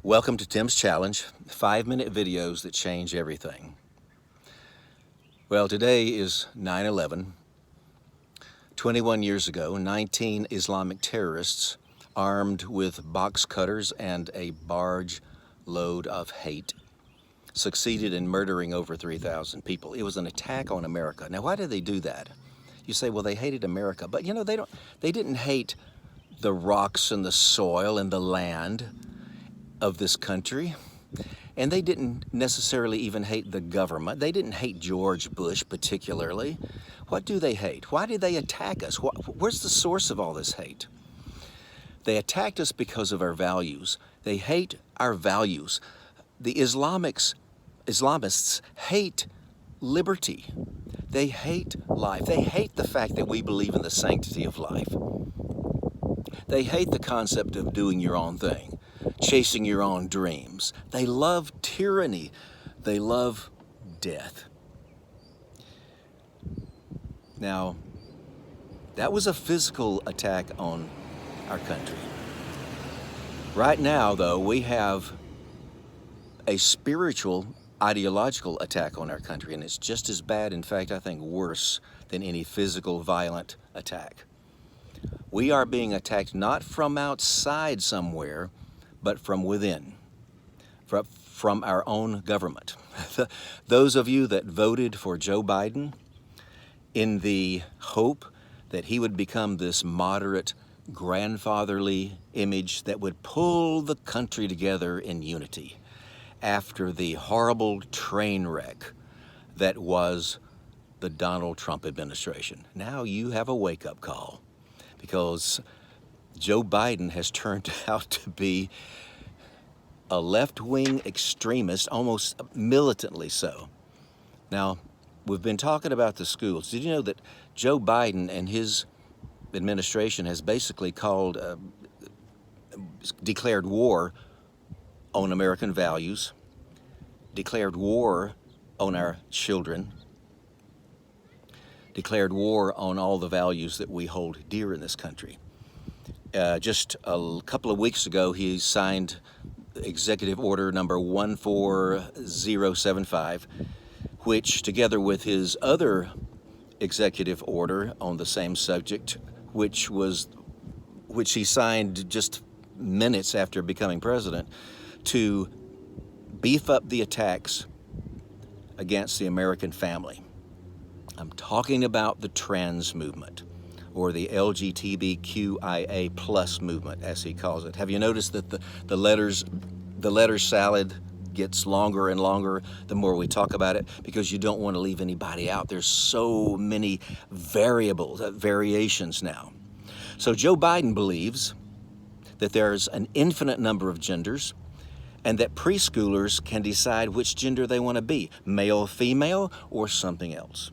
Welcome to Tim's Challenge, 5-minute videos that change everything. Well, today is 9/11. 21 years ago, 19 Islamic terrorists armed with box cutters and a barge load of hate succeeded in murdering over 3,000 people. It was an attack on America. Now, why did they do that? You say, well, they hated America, but you know, they didn't hate the rocks and the soil and the land of this country. And they didn't necessarily even hate the government. They didn't hate George Bush particularly. What do they hate? Why did they attack us? Where's the source of all this hate? They attacked us because of our values. They hate our values. The Islamists hate liberty. They hate life. They hate the fact that we believe in the sanctity of life. They hate the concept of doing your own thing, chasing your own dreams. They love tyranny. They love death. Now, that was a physical attack on our country. Right now, though, we have a spiritual, ideological attack on our country, and it's just as bad, in fact, I think worse than any physical, violent attack. We are being attacked not from outside somewhere, but from within, from our own government. Those of you that voted for Joe Biden in the hope that he would become this moderate, grandfatherly image that would pull the country together in unity after the horrible train wreck that was the Donald Trump administration. Now you have a wake-up call, because Joe Biden has turned out to be a left-wing extremist, almost militantly so. Now, we've been talking about the schools. Did you know that Joe Biden and his administration has basically declared war on American values, declared war on our children, declared war on all the values that we hold dear in this country. Just a couple of weeks ago, he signed Executive Order number 14075, which, together with his other executive order on the same subject, which he signed just minutes after becoming president, to beef up the attacks against the American family. I'm talking about the trans movement, or the LGBTQIA plus movement, as he calls it. Have you noticed that the letter salad gets longer and longer the more we talk about it? Because you don't want to leave anybody out. There's so many variations now. So Joe Biden believes that there's an infinite number of genders, and that preschoolers can decide which gender they want to be, male, female, or something else.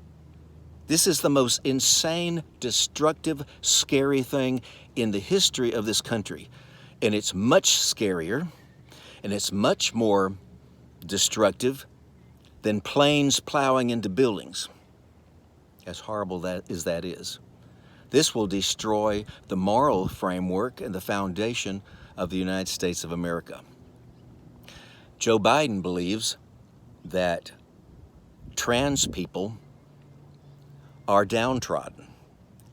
This is the most insane, destructive, scary thing in the history of this country. And it's much scarier, and it's much more destructive than planes plowing into buildings, as horrible that is. This will destroy the moral framework and the foundation of the United States of America. Joe Biden believes that trans people are downtrodden.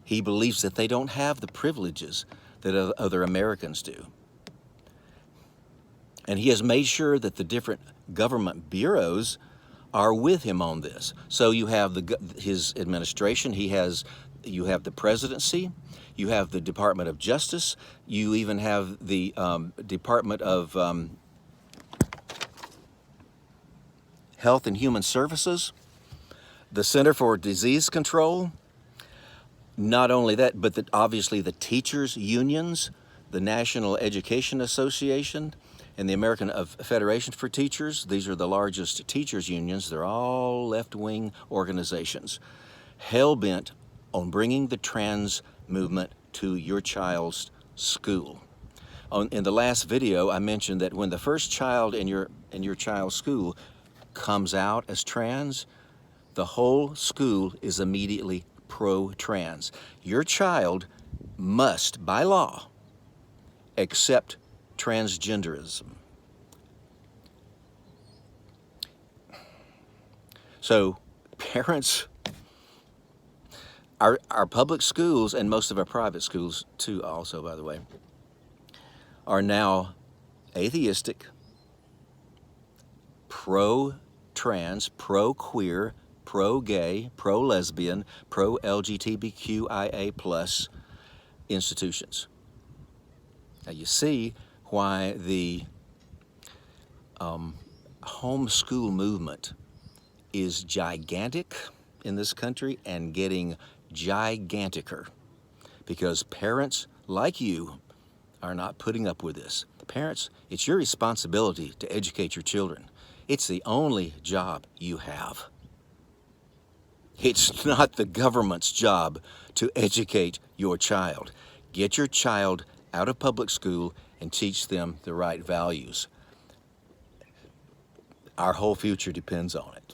He believes that they don't have the privileges that other Americans do. And he has made sure that the different government bureaus are with him on this. So you have his administration, you have the presidency, you have the Department of Justice, you even have the Department of Health and Human Services, the Center for Disease Control. Not only that, but obviously the teachers' unions, the National Education Association, and the American Federation for Teachers. These are the largest teachers' unions. They're all left-wing organizations, hell-bent on bringing the trans movement to your child's school. In the last video, I mentioned that when the first child in your child's school comes out as trans, the whole school is immediately pro-trans. Your child must, by law, accept transgenderism. So parents, our public schools, and most of our private schools too also, by the way, are now atheistic, pro-trans, pro-queer, pro-gay, pro-lesbian, pro-LGBTQIA plus institutions. Now you see why the homeschool movement is gigantic in this country and getting giganticer, because parents like you are not putting up with this. Parents, it's your responsibility to educate your children. It's the only job you have. It's not the government's job to educate your child. Get your child out of public school and teach them the right values. Our whole future depends on it.